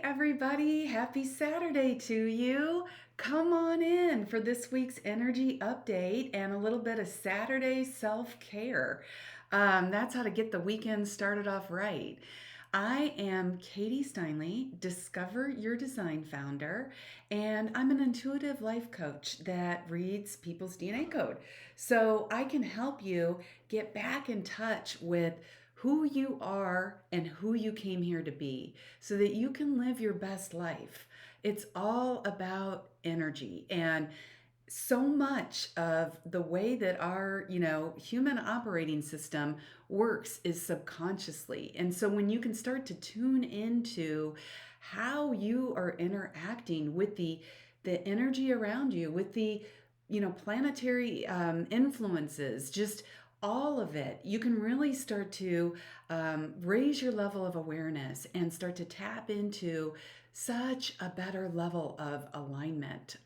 everybody. Happy Saturday to you. Come on in for this week's energy update and a little bit of Saturday self care. That's how to get the weekend started off right. I am Katie Steinle, Discover Your Design founder, and I'm an intuitive life coach that reads people's DNA code. So I can help you get back in touch with who you are and who you came here to be so that you can live your best life. It's all about energy, and so much of the way that our human operating system works is subconsciously. And so when you can start to tune into how you are interacting with the energy around you, with the planetary influences, just all of it, you can really start to raise your level of awareness and start to tap into such a better level of alignment,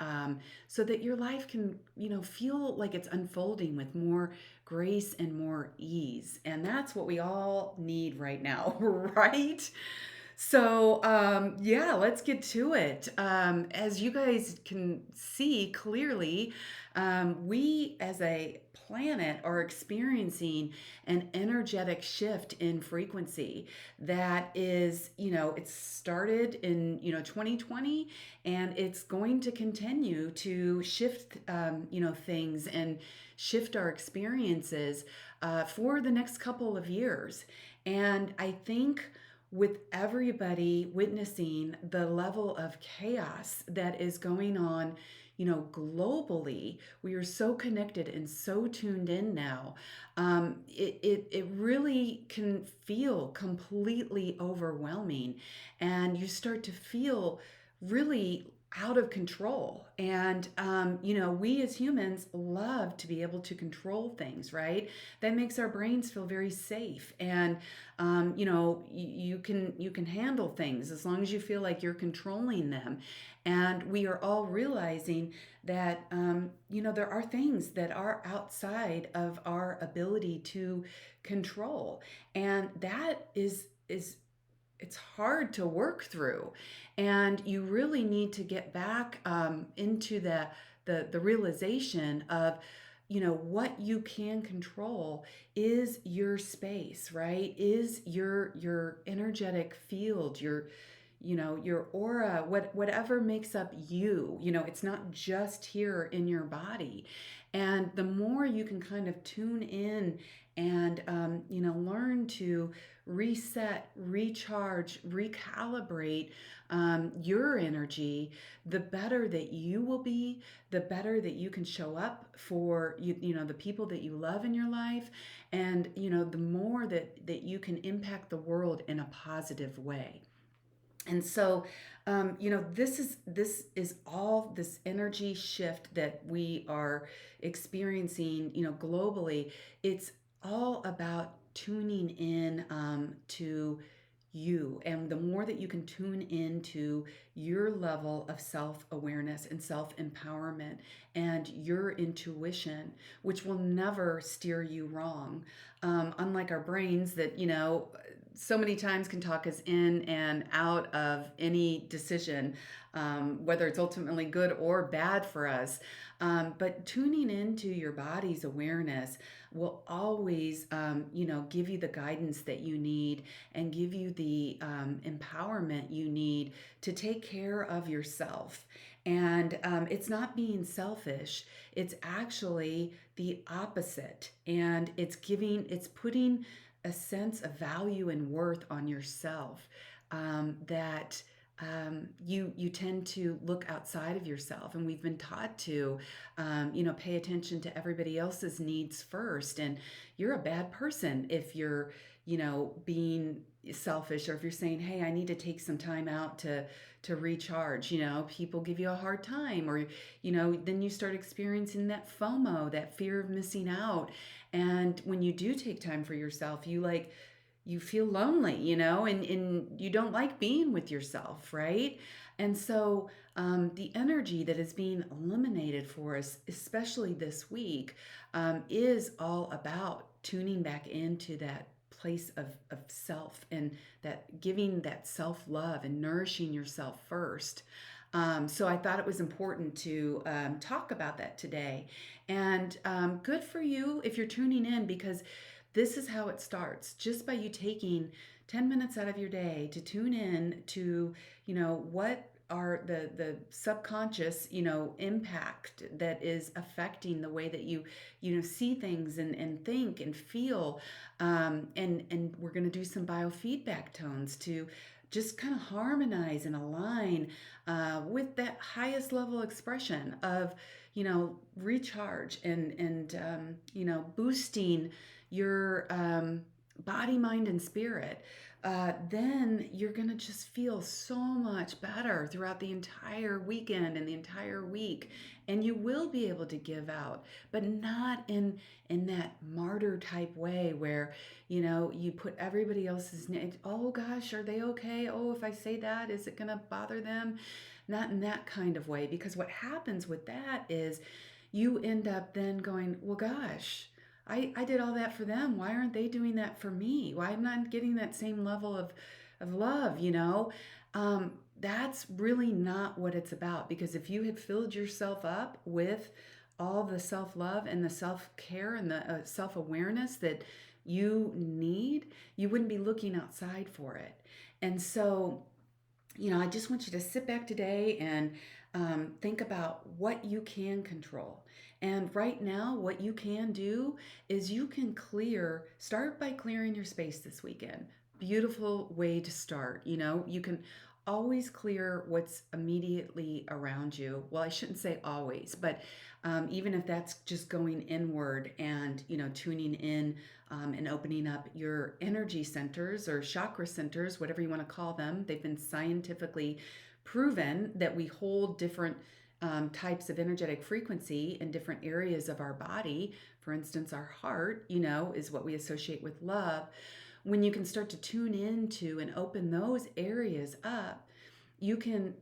so that your life can, feel like it's unfolding with more grace and more ease. And that's what we all need right now, right? So, yeah, let's get to it. As you guys can see clearly, we as a planet are experiencing an energetic shift in frequency that is, it started in, 2020, and it's going to continue to shift, things and shift our experiences for the next couple of years. And I think with everybody witnessing the level of chaos that is going on, globally, we are so connected and so tuned in now. It really can feel completely overwhelming, and you start to feel really out of control. And we as humans love to be able to control things, right? That makes our brains feel very safe. And you can handle things as long as you feel like you're controlling them. And we are all realizing that there are things that are outside of our ability to control, and that is it's hard to work through. And you really need to get back into the realization of, what you can control is your space, right? Is your energetic field, your aura, whatever makes up you. It's not just here in your body. And the more you can kind of tune in and learn to reset, recharge, recalibrate your energy, the better that you will be, the better that you can show up for the people that you love in your life, and the more that you can impact the world in a positive way. And so, this is all this energy shift that we are experiencing, globally. It's all about tuning in to you, and the more that you can tune into your level of self-awareness and self-empowerment and your intuition, which will never steer you wrong, unlike our brains that so many times can talk us in and out of any decision, whether it's ultimately good or bad for us. But tuning into your body's awareness will always, give you the guidance that you need and give you the empowerment you need to take care of yourself. And it's not being selfish, it's actually the opposite. And it's putting a sense of value and worth on yourself, that you tend to look outside of yourself. And we've been taught to pay attention to everybody else's needs first. And you're a bad person if you're being selfish, or if you're saying, hey, I need to take some time out to recharge. People give you a hard time, or then you start experiencing that FOMO, that fear of missing out. And when you do take time for yourself, you feel lonely, and you don't like being with yourself, right? And so the energy that is being eliminated for us, especially this week, is all about tuning back into place of self, and that giving that self-love and nourishing yourself first. So I thought it was important to talk about that today. And good for you if you're tuning in, because this is how it starts. Just by you taking 10 minutes out of your day to tune in to, what are the subconscious, impact that is affecting the way that you see things and think and feel. And we're going to do some biofeedback tones to just kind of harmonize and align with that highest level expression of, recharge and boosting your body, mind, and spirit. Then you're going to just feel so much better throughout the entire weekend and the entire week. And you will be able to give out, but not in that martyr type way where, you put everybody else's name. Oh gosh, are they okay? Oh, if I say that, is it going to bother them? Not in that kind of way, because what happens with that is you end up then going, well, gosh, I did all that for them. Why aren't they doing that for me? Why am I not getting that same level of love, That's really not what it's about. Because if you had filled yourself up with all the self love and the self care and the self awareness that you need, you wouldn't be looking outside for it. And so, I just want you to sit back today and think about what you can control. And right now, what you can do is you can start by clearing your space this weekend. Beautiful way to start. You can always clear what's immediately around you. Well, I shouldn't say always, but even if that's just going inward and, tuning in and opening up your energy centers or chakra centers, whatever you want to call them. They've been scientifically proven that we hold different types of energetic frequency in different areas of our body. For instance, our heart, is what we associate with love. When you can start to tune into and open those areas up, you can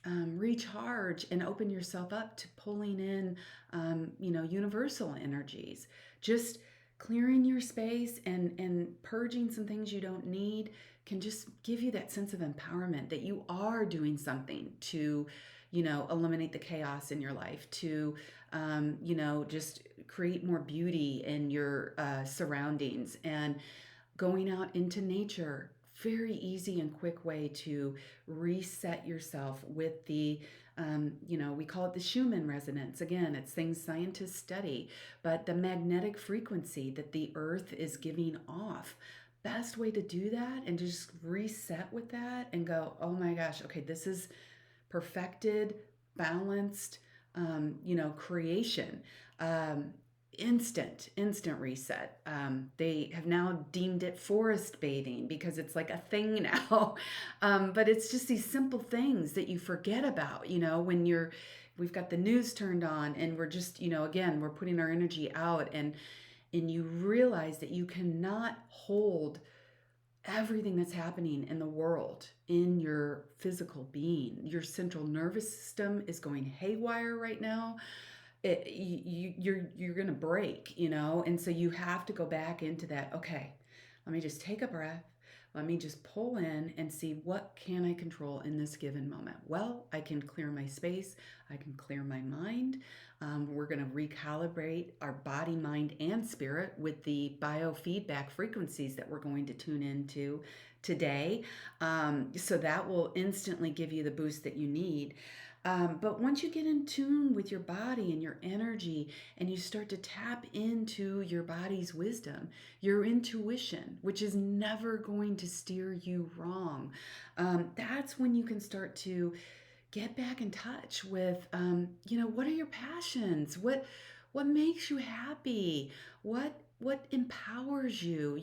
recharge and open yourself up to pulling in universal energies. Just clearing your space and purging some things you don't need can just give you that sense of empowerment that you are doing something to eliminate the chaos in your life, to just create more beauty in your surroundings, and going out into nature. Very easy and quick way to reset yourself with the we call it the Schumann resonance. Again, it's things scientists study, but the magnetic frequency that the earth is giving off. Best way to do that and just reset with that and go, oh my gosh, okay, this is perfected, balanced, creation. Instant reset. They have now deemed it forest bathing because it's like a thing now. But it's just these simple things that you forget about, when we've got the news turned on and we're just, again, we're putting our energy out, and you realize that you cannot hold everything that's happening in the world in your physical being. Your central nervous system is going haywire right now. You're going to break, and so you have to go back into that. Okay, let me just take a breath. Let me just pull in and see, what can I control in this given moment. Well, I can clear my space. I can clear my mind. We're going to recalibrate our body, mind, and spirit with the biofeedback frequencies that we're going to tune into today. So that will instantly give you the boost that you need. But once you get in tune with your body and your energy, and you start to tap into your body's wisdom, your intuition, which is never going to steer you wrong, that's when you can start to get back in touch with, what are your passions? What makes you happy? What empowers you?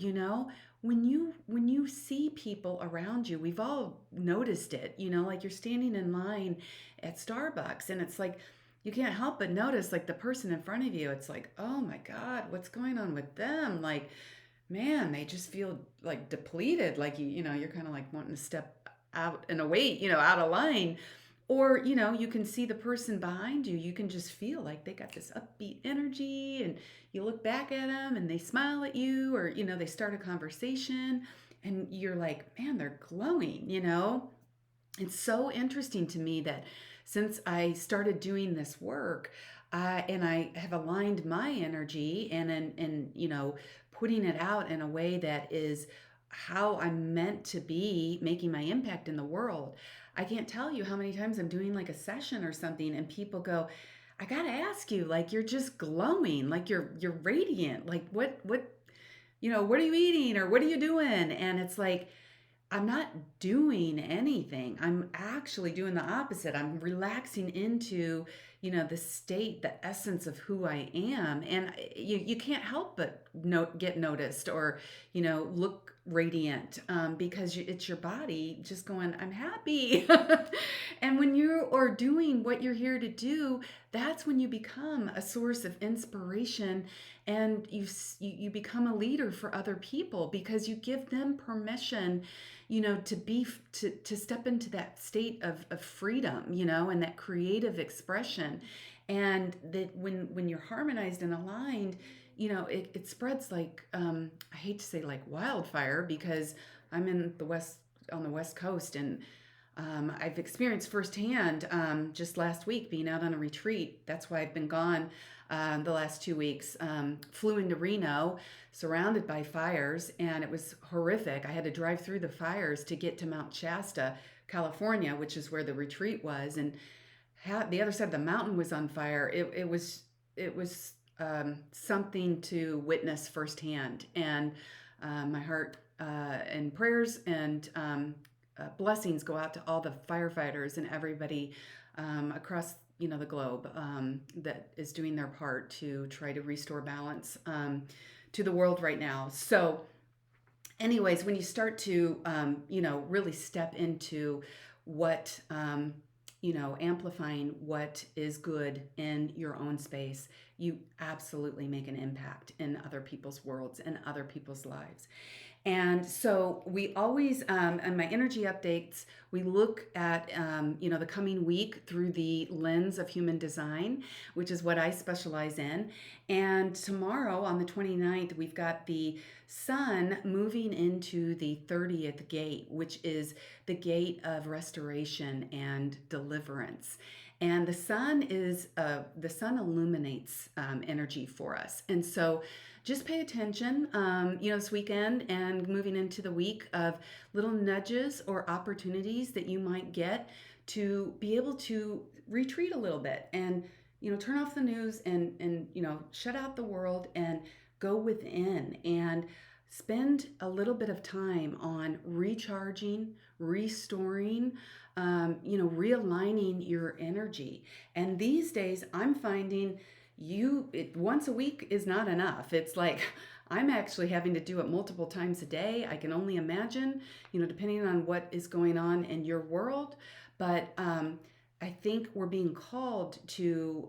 When you see people around you, we've all noticed it. Like you're standing in line at Starbucks, and it's like you can't help but notice, like, the person in front of you. It's like, oh my God, what's going on with them? Like, man, they just feel like depleted. Like you're kind of like wanting to step out and away, out of line. Or, you can see the person behind you. You can just feel like they got this upbeat energy, and you look back at them and they smile at you, or, they start a conversation and you're like, man, they're glowing. It's so interesting to me that since I started doing this work, and I have aligned my energy and putting it out in a way that is how I'm meant to be making my impact in the world. I can't tell you how many times I'm doing like a session or something and people go, I gotta ask you, like you're just glowing, like you're radiant. Like what are you eating or what are you doing? And it's like, I'm not doing anything. I'm actually doing the opposite. I'm relaxing into, the state, the essence of who I am. And you can't help but get noticed or, look radiant, because it's your body just going, I'm happy. And when you are doing what you're here to do, that's when you become a source of inspiration, and you become a leader for other people because you give them permission, to be to step into that state of freedom, and that creative expression. And that when you're harmonized and aligned, it spreads like, I hate to say like wildfire, because I'm in the west on the west coast, and I've experienced firsthand, just last week, being out on a retreat. That's why I've been gone the last 2 weeks. Flew into Reno, surrounded by fires, and it was horrific. I had to drive through the fires to get to Mount Shasta, California, which is where the retreat was, and the other side of the mountain was on fire. It was something to witness firsthand, and my heart and prayers and blessings go out to all the firefighters and everybody across the globe, that is doing their part to try to restore balance to the world right now. So anyways, when you start to really step into what amplifying what is good in your own space, you absolutely make an impact in other people's worlds and other people's lives. And so we always, on my energy updates, we look at, the coming week through the lens of human design, which is what I specialize in. And tomorrow on the 29th, we've got the sun moving into the 30th gate, which is the gate of restoration and deliverance. And the sun illuminates energy for us. And so just pay attention, this weekend and moving into the week, of little nudges or opportunities that you might get to be able to retreat a little bit and, turn off the news and shut out the world and go within and spend a little bit of time on recharging, restoring, realigning your energy. And these days I'm finding once a week is not enough. It's like I'm actually having to do it multiple times a day. I can only imagine, depending on what is going on in your world. But I think we're being called to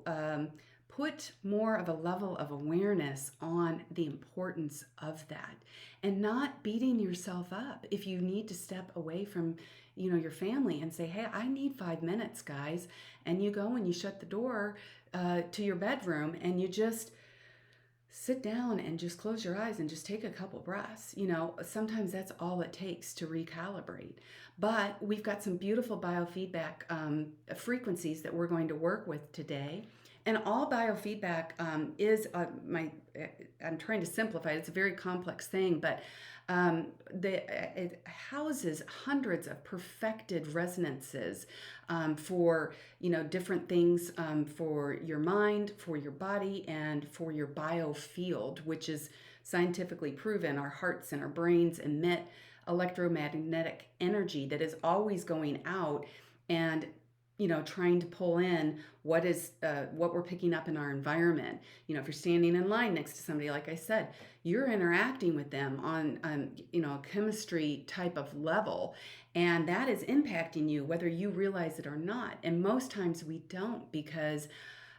put more of a level of awareness on the importance of that, and not beating yourself up if you need to step away from your family and say, hey, I need 5 minutes, guys. And you go and you shut the door to your bedroom, and you just sit down and just close your eyes and just take a couple breaths. Sometimes that's all it takes to recalibrate. But we've got some beautiful biofeedback frequencies that we're going to work with today. And all biofeedback is I'm trying to simplify it. It's a very complex thing, but it houses hundreds of perfected resonances for different things, for your mind, for your body, and for your biofield, which is scientifically proven. Our hearts and our brains emit electromagnetic energy that is always going out and trying to pull in what we're picking up in our environment. If you're standing in line next to somebody, like I said, you're interacting with them on a chemistry type of level, and that is impacting you whether you realize it or not. And most times we don't, because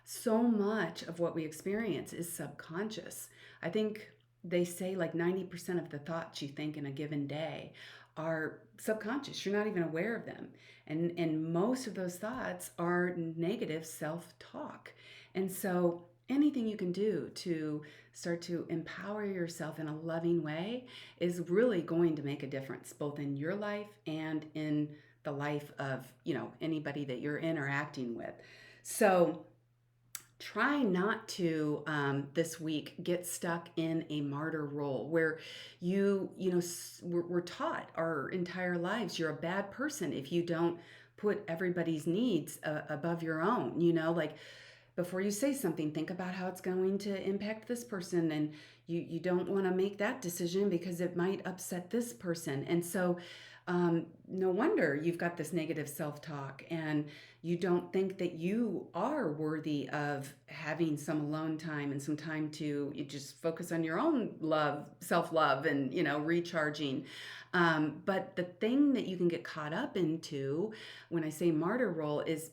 so much of what we experience is subconscious. I think they say like 90% of the thoughts you think in a given day are subconscious. You're not even aware of them. And most of those thoughts are negative self-talk. And so anything you can do to start to empower yourself in a loving way is really going to make a difference both in your life and in the life of, anybody that you're interacting with. So try not to this week get stuck in a martyr role where we're taught our entire lives you're a bad person if you don't put everybody's needs above your own. Like, before you say something, think about how it's going to impact this person, and you don't want to make that decision because it might upset this person. And so no wonder you've got this negative self-talk, and you don't think that you are worthy of having some alone time and some time to you just focus on your own love, self-love, and recharging. But the thing that you can get caught up into when I say martyr role is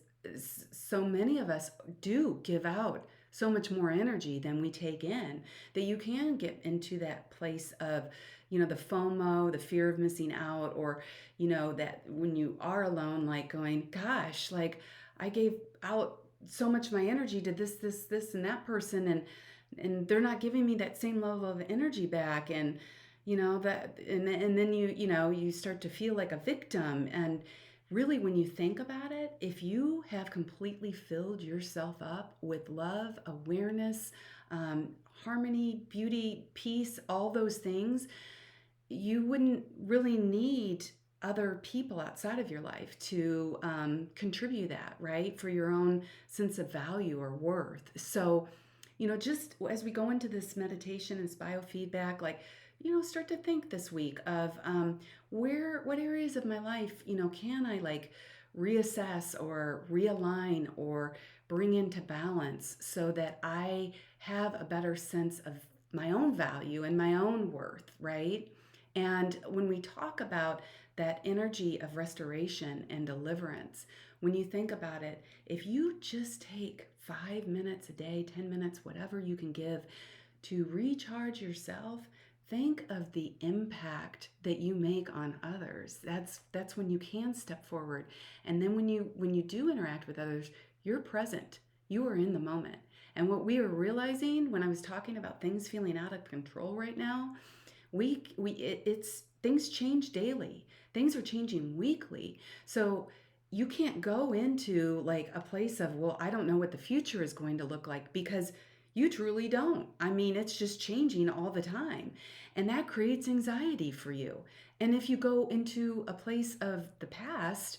so many of us do give out so much more energy than we take in, that you can get into that place of the FOMO, the fear of missing out, or that when you are alone, like going, gosh, like I gave out so much of my energy to this and that person, and they're not giving me that same level of energy back. And that, and then you start to feel like a victim. And really, when you think about it, if you have completely filled yourself up with love, awareness, harmony, beauty, peace, all those things, you wouldn't really need other people outside of your life to contribute that, right? For your own sense of value or worth. So, just as we go into this meditation and biofeedback, like, start to think this week of what areas of my life, can I like reassess or realign or bring into balance so that I have a better sense of my own value and my own worth, right? And when we talk about that energy of restoration and deliverance, when you think about it, if you just take 5 minutes a day, 10 minutes, whatever you can give to recharge yourself, think of the impact that you make on others. That's when you can step forward. And then when you do interact with others, you're present. You are in the moment. And what we are realizing when I was talking about things feeling out of control right now, it's things change daily. Things are changing weekly. So you can't go into like a place of, well, I don't know what the future is going to look like, because you truly don't. I mean, it's just changing all the time. And that creates anxiety for you. And if you go into a place of the past,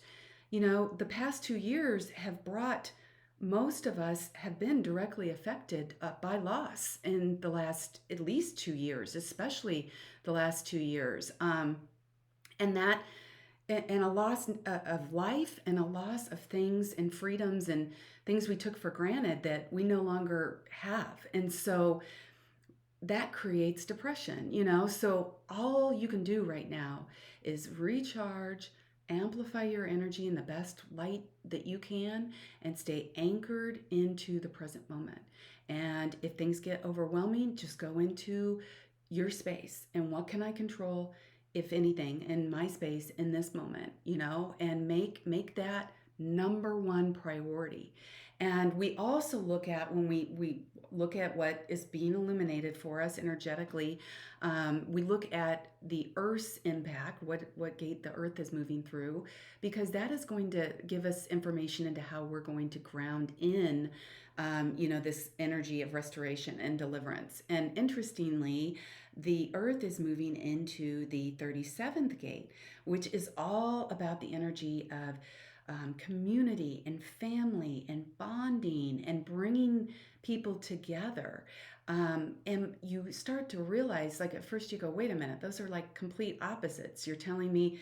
the past 2 years have brought, most of us have been directly affected by loss in the last at least 2 years, especially the last 2 years. And that, and a loss of life, and a loss of things and freedoms and things we took for granted that we no longer have. And so that creates depression, So all you can do right now is recharge, amplify your energy in the best light that you can, and stay anchored into the present moment. And if things get overwhelming, just go into your space and what can I control, if anything, in my space in this moment, and make that number one priority. And we also look at, when we look at what is being illuminated for us energetically, we look at the Earth's impact, what gate the Earth is moving through, because that is going to give us information into how we're going to ground in, this energy of restoration and deliverance. And interestingly, the Earth is moving into the 37th gate, which is all about the energy of community and family and bonding and bringing people together. And you start to realize, like, at first you go, wait a minute, those are like complete opposites. You're telling me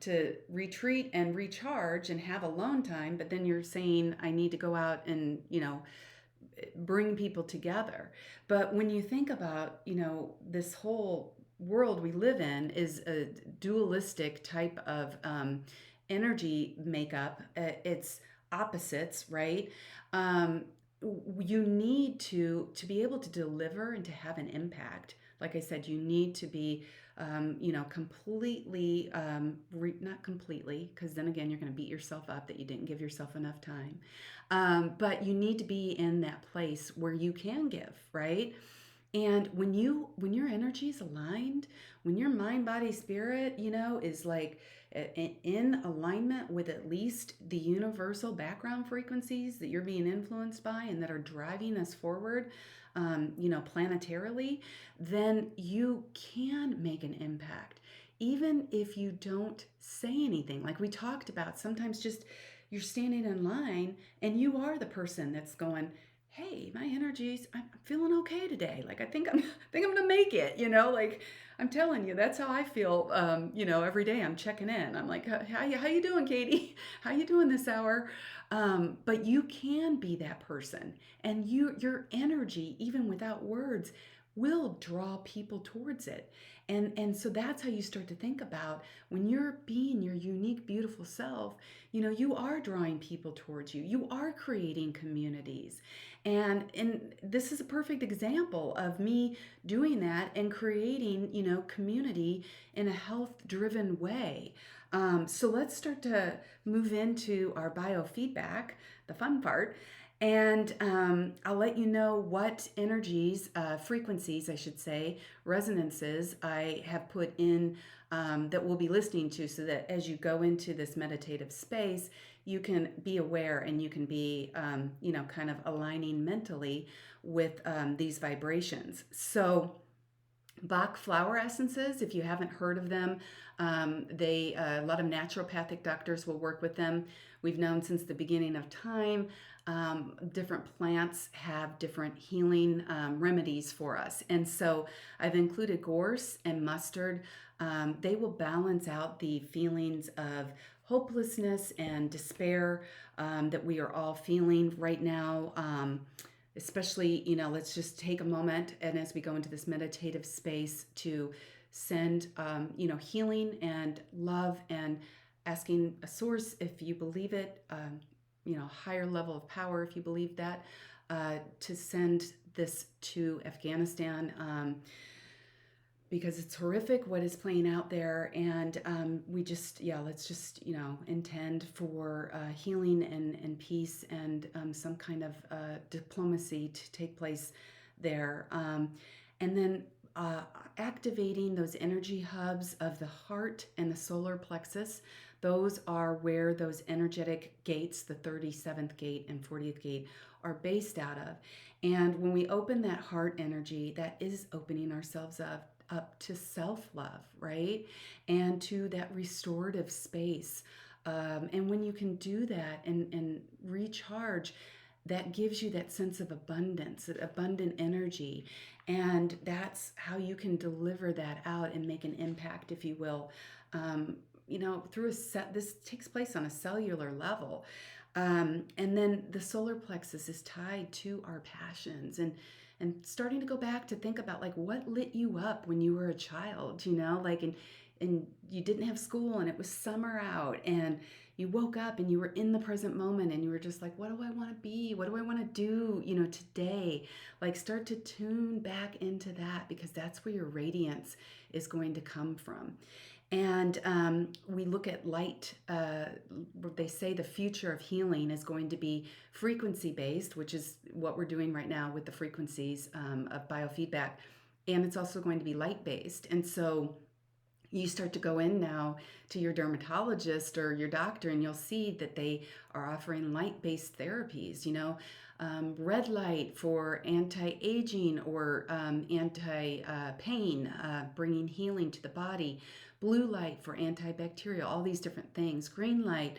to retreat and recharge and have alone time, but then you're saying I need to go out and, bring people together. But when you think about, this whole world we live in is a dualistic type of energy makeup. It's opposites, right? You need to be able to deliver and to have an impact. Like I said, you need to be completely, not completely, because then again, you're going to beat yourself up that you didn't give yourself enough time. But you need to be in that place where you can give, right? And when your energy is aligned, when your mind, body, spirit, is like in alignment with at least the universal background frequencies that you're being influenced by and that are driving us forward, planetarily, then you can make an impact. Even if you don't say anything, like we talked about, sometimes just you're standing in line and you are the person that's going, hey, my energy's, I'm feeling okay today. Like I think I'm gonna make it. Like I'm telling you, that's how I feel. Every day I'm checking in. I'm like, how you doing, Katie? How you doing this hour? But you can be that person, and your energy, even without words, will draw people towards it. And so that's how you start to think about when you're being your unique, beautiful self. You are drawing people towards you. You are creating communities. And this is a perfect example of me doing that and creating, community in a health driven way. So let's start to move into our biofeedback, the fun part. And I'll let you know what energies, frequencies, I should say, resonances I have put in, that we'll be listening to, so that as you go into this meditative space, you can be aware and you can be, kind of aligning mentally with these vibrations. So, Bach flower essences, if you haven't heard of them, they a lot of naturopathic doctors will work with them. We've known since the beginning of time, different plants have different healing remedies for us. And so I've included gorse and mustard. They will balance out the feelings of hopelessness and despair that we are all feeling right now. Especially, let's just take a moment, and as we go into this meditative space, to send, healing and love, and asking a source, if you believe it, higher level of power, if you believe that, to send this to Afghanistan. Because it's horrific what is playing out there, and let's just intend for healing and peace, and some kind of diplomacy to take place there, and then activating those energy hubs of the heart and the solar plexus. Those are where those energetic gates, the 37th gate and 40th gate, are based out of. And when we open that heart energy, that is opening ourselves up to self-love, right? And to that restorative space. And when you can do that and recharge, that gives you that sense of abundance, that abundant energy. And that's how you can deliver that out and make an impact, if you will. Through this takes place on a cellular level. And then the solar plexus is tied to our passions, and starting to go back to think about, like, what lit you up when you were a child, like, and you didn't have school and it was summer out, and you woke up and you were in the present moment, and you were just like, what do I want to be? What do I want to do, today? Like, start to tune back into that, because that's where your radiance is going to come from. And we look at light. They say the future of healing is going to be frequency based, which is what we're doing right now with the frequencies of biofeedback. And it's also going to be light based. And so you start to go in now to your dermatologist or your doctor, and you'll see that they are offering light-based therapies, red light for anti-aging or anti-pain, bringing healing to the body, blue light for antibacterial, all these different things, green light.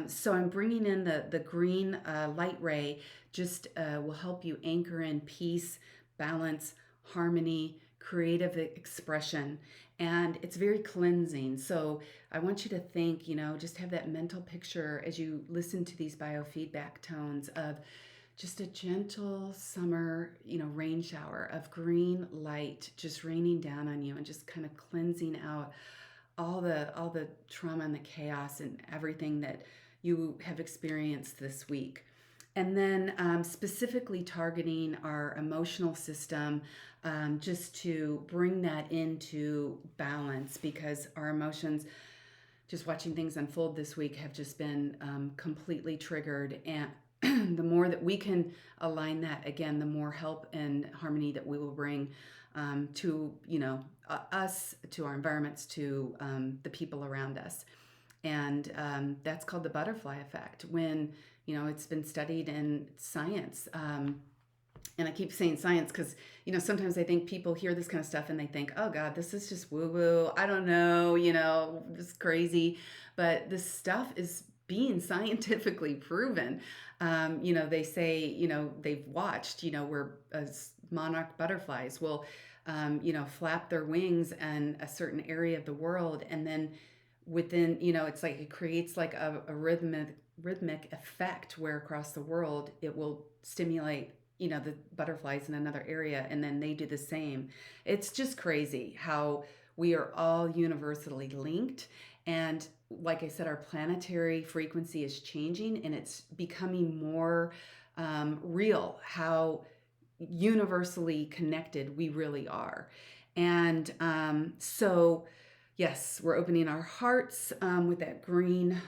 So I'm bringing in the green light ray, just will help you anchor in peace, balance, harmony, creative expression. And it's very cleansing. So I want you to think, just have that mental picture as you listen to these biofeedback tones of just a gentle summer, rain shower of green light just raining down on you, and just kind of cleansing out all the trauma and the chaos and everything that you have experienced this week. And then specifically targeting our emotional system, just to bring that into balance, because our emotions, just watching things unfold this week, have just been completely triggered. And the more that we can align that, again, the more help and harmony that we will bring to, us, to our environments, to the people around us. And that's called the butterfly effect. When, it's been studied in science. And I keep saying science because, sometimes I think people hear this kind of stuff and they think, oh God, this is just woo woo. I don't know, it's crazy. But this stuff is being scientifically proven. They say, they've watched, where monarch butterflies will, flap their wings in a certain area of the world. And then within, it's like it creates like a rhythmic effect where across the world it will stimulate, the butterflies in another area, and then they do the same. It's just crazy how we are all universally linked. And like I said, our planetary frequency is changing, and it's becoming more real how universally connected we really are. And so yes, we're opening our hearts with that green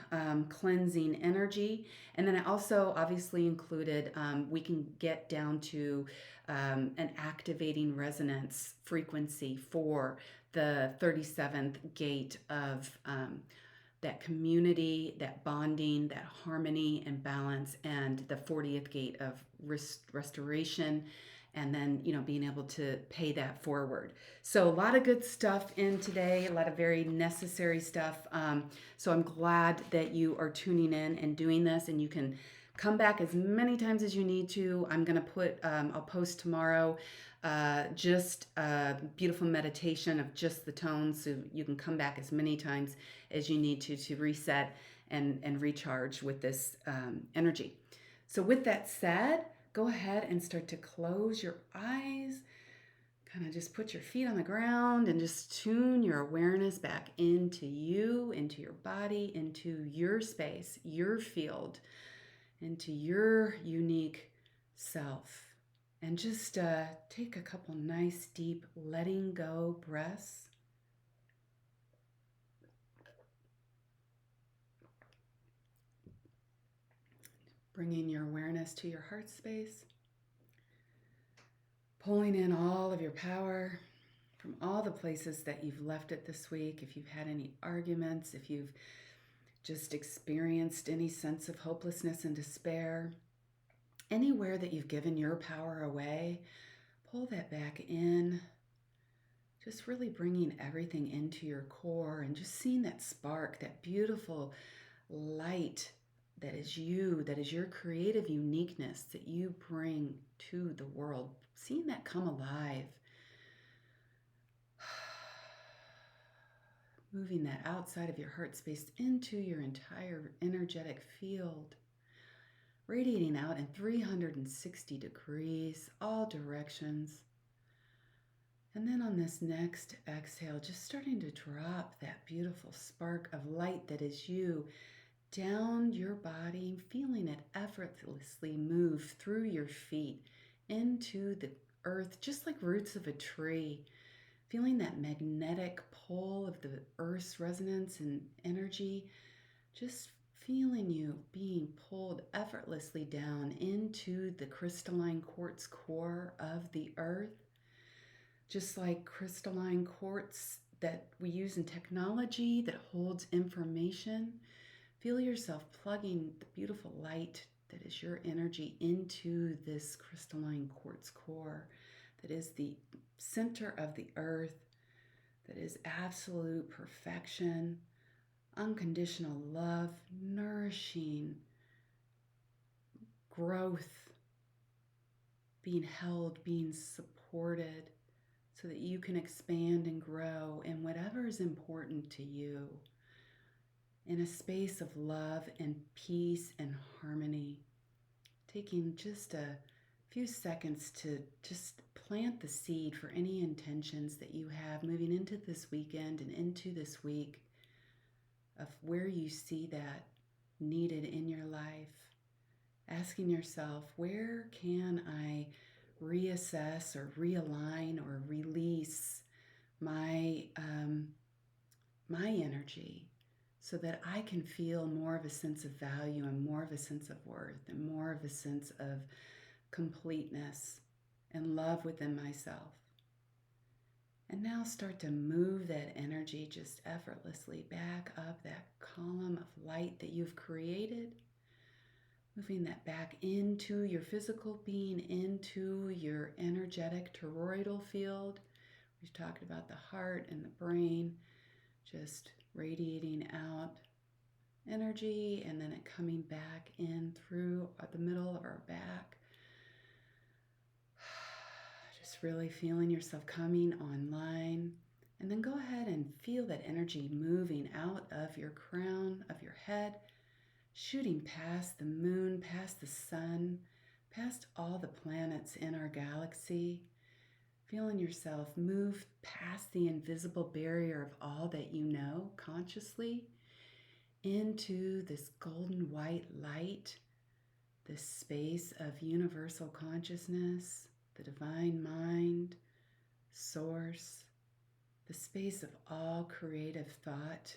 cleansing energy. And then I also obviously included, we can get down to an activating resonance frequency for the 37th gate of that community, that bonding, that harmony and balance, and the 40th gate of restoration, and then, being able to pay that forward. So a lot of good stuff in today, a lot of very necessary stuff. So I'm glad that you are tuning in and doing this, and you can come back as many times as you need to. I'm going to put, I'll post tomorrow just a beautiful meditation of just the tones, so you can come back as many times as you need to reset and recharge with this energy. So with that said, go ahead and start to close your eyes. Kind of just put your feet on the ground and just tune your awareness back into you, into your body, into your space, your field, into your unique self. And just take a couple nice, deep, letting go breaths. Bringing your awareness to your heart space. Pulling in all of your power from all the places that you've left it this week. If you've had any arguments, if you've just experienced any sense of hopelessness and despair, anywhere that you've given your power away, pull that back in. Just really bringing everything into your core and just seeing that spark, that beautiful light that is you, that is your creative uniqueness that you bring to the world. Seeing that come alive. Moving that outside of your heart space into your entire energetic field. Radiating out in 360 degrees, all directions. And then on this next exhale, just starting to drop that beautiful spark of light that is you down your body, feeling it effortlessly move through your feet into the earth, just like roots of a tree. Feeling that magnetic pull of the earth's resonance and energy, just feeling you being pulled effortlessly down into the crystalline quartz core of the earth. Just like crystalline quartz that we use in technology that holds information, feel yourself plugging the beautiful light that is your energy into this crystalline quartz core that is the center of the earth, that is absolute perfection, unconditional love, nourishing growth, being held, being supported, so that you can expand and grow in whatever is important to you, in a space of love and peace and harmony. Taking just a few seconds to just plant the seed for any intentions that you have moving into this weekend and into this week, of where you see that needed in your life. asking yourself, where can I reassess or realign or release my energy so that I can feel more of a sense of value and more of a sense of worth and more of a sense of completeness and love within myself. And now start to move that energy just effortlessly back up that column of light that you've created, moving that back into your physical being, into your energetic toroidal field. We've talked about the heart and the brain, just radiating out energy and then it coming back in through the middle of our back. Just really feeling yourself coming online. And then go ahead and feel that energy moving out of your crown of your head, shooting past the moon, past the sun, past all the planets in our galaxy. Feeling yourself move past the invisible barrier of all that you know consciously into this golden white light, this space of universal consciousness, the divine mind, source, the space of all creative thought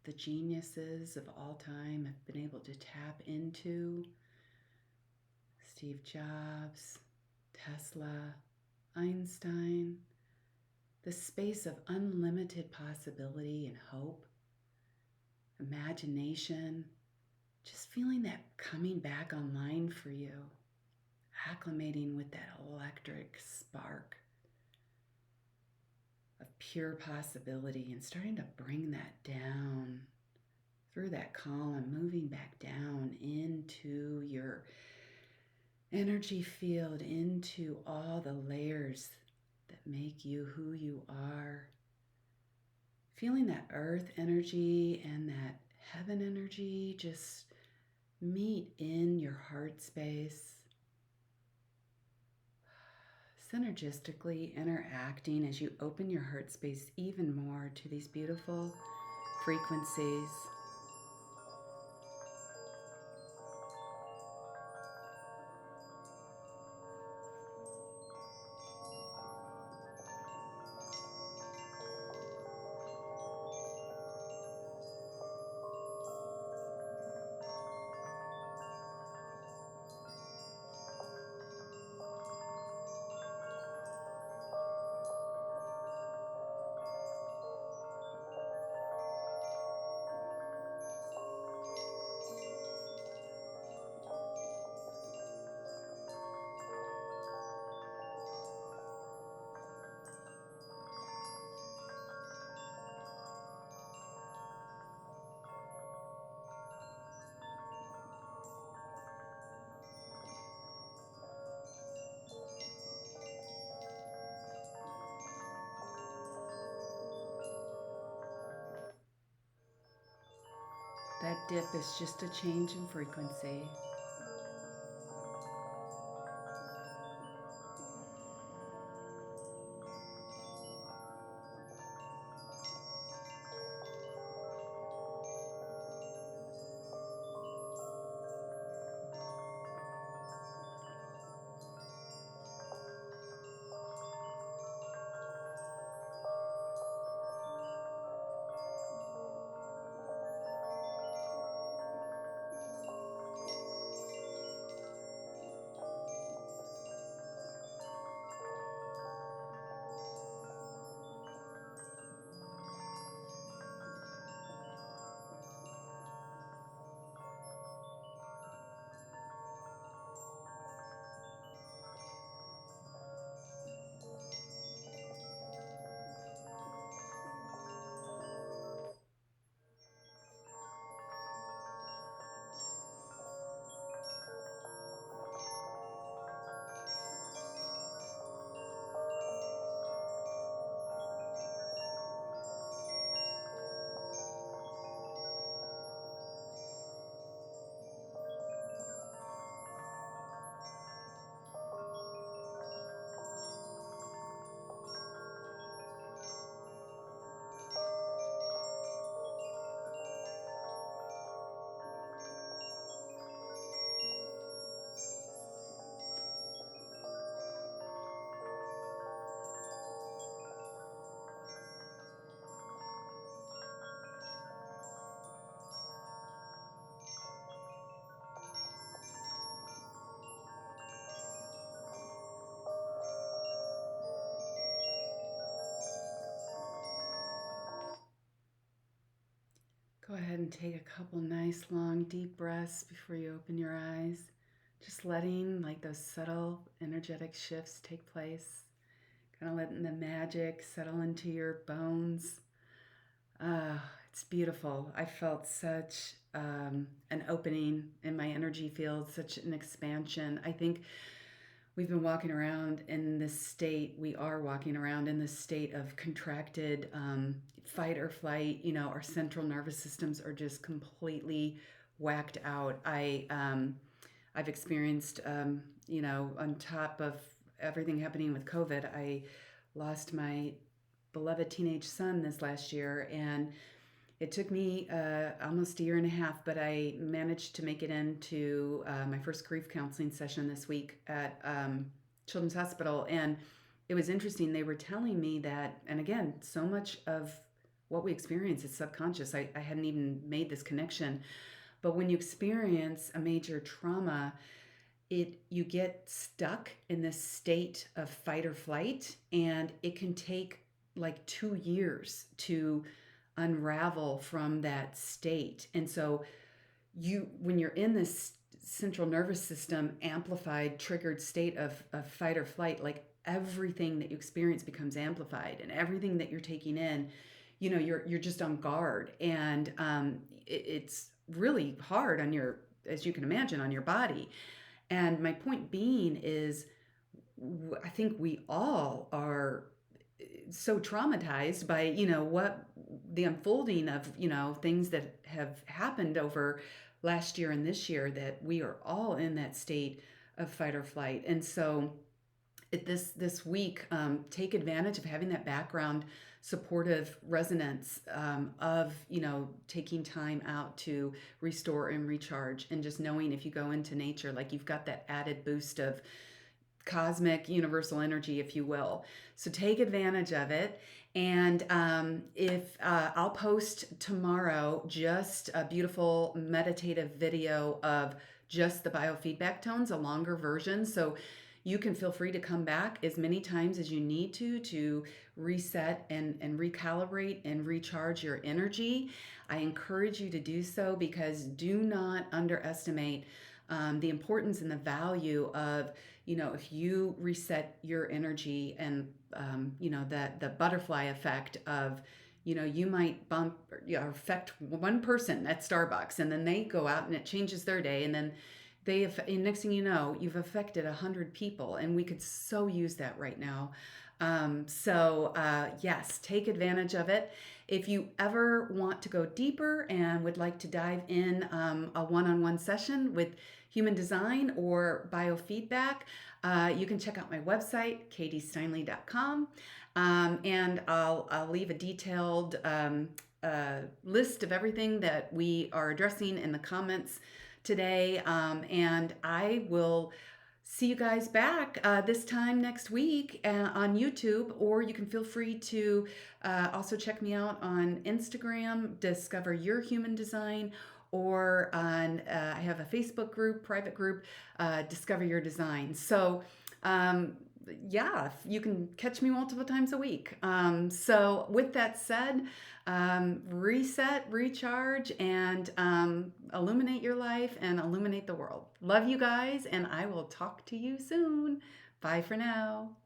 the geniuses of all time have been able to tap into. Steve Jobs, Tesla, Einstein, the space of unlimited possibility and hope, imagination, just feeling that coming back online for you, acclimating with that electric spark of pure possibility and starting to bring that down through that column, moving back down into your energy field, into all the layers that make you who you are. Feeling that earth energy and that heaven energy just meet in your heart space, synergistically interacting as you open your heart space even more to these beautiful frequencies. That dip is just a change in frequency. and take a couple nice long deep breaths before you open your eyes. Just letting like those subtle energetic shifts take place. Kind of letting the magic settle into your bones. It's beautiful. I felt such an opening in my energy field, such an expansion. I think we've been walking around in this state, we are walking around in this state of contracted fight or flight. Our central nervous systems are just completely whacked out. I've experienced, on top of everything happening with COVID, I lost my beloved teenage son this last year, and it took me almost a year and a half, but I managed to make it into my first grief counseling session this week at Children's Hospital. And it was interesting. They were telling me that, and again, so much of what we experience is subconscious. I hadn't even made this connection. But when you experience a major trauma, you get stuck in this state of fight or flight, and it can take like 2 years to unravel from that state. And so when you're in this central nervous system amplified triggered state of fight or flight, like everything that you experience becomes amplified, and everything that you're taking in, you're just on guard. And it's really hard on your, as you can imagine, on your body. And my point being is, I think we all are so traumatized by what the unfolding of things that have happened over last year and this year, that we are all in that state of fight or flight. And so this week, take advantage of having that background supportive resonance of taking time out to restore and recharge, and just knowing if you go into nature, like you've got that added boost of cosmic universal energy, if you will. So take advantage of it. And if I'll post tomorrow just a beautiful meditative video of just the biofeedback tones, a longer version. So you can feel free to come back as many times as you need to reset and recalibrate and recharge your energy. I encourage you to do so, because do not underestimate the importance and the value of, if you reset your energy, and, that the butterfly effect of, you might bump or affect one person at Starbucks, and then they go out and it changes their day. And then next thing you know, you've affected 100 people, and we could so use that right now. Yes, take advantage of it. If you ever want to go deeper and would like to dive in a one-on-one session with human design or biofeedback, you can check out my website, katiesteinle.com, and I'll leave a detailed list of everything that we are addressing in the comments today, and I will see you guys back this time next week on YouTube, or you can feel free to also check me out on Instagram, Discover Your Human Design, or on I have a Facebook group, private group, Discover Your Design. So yeah, you can catch me multiple times a week. So with that said, reset, recharge, and illuminate your life and illuminate the world. Love you guys, and I will talk to you soon. Bye for now.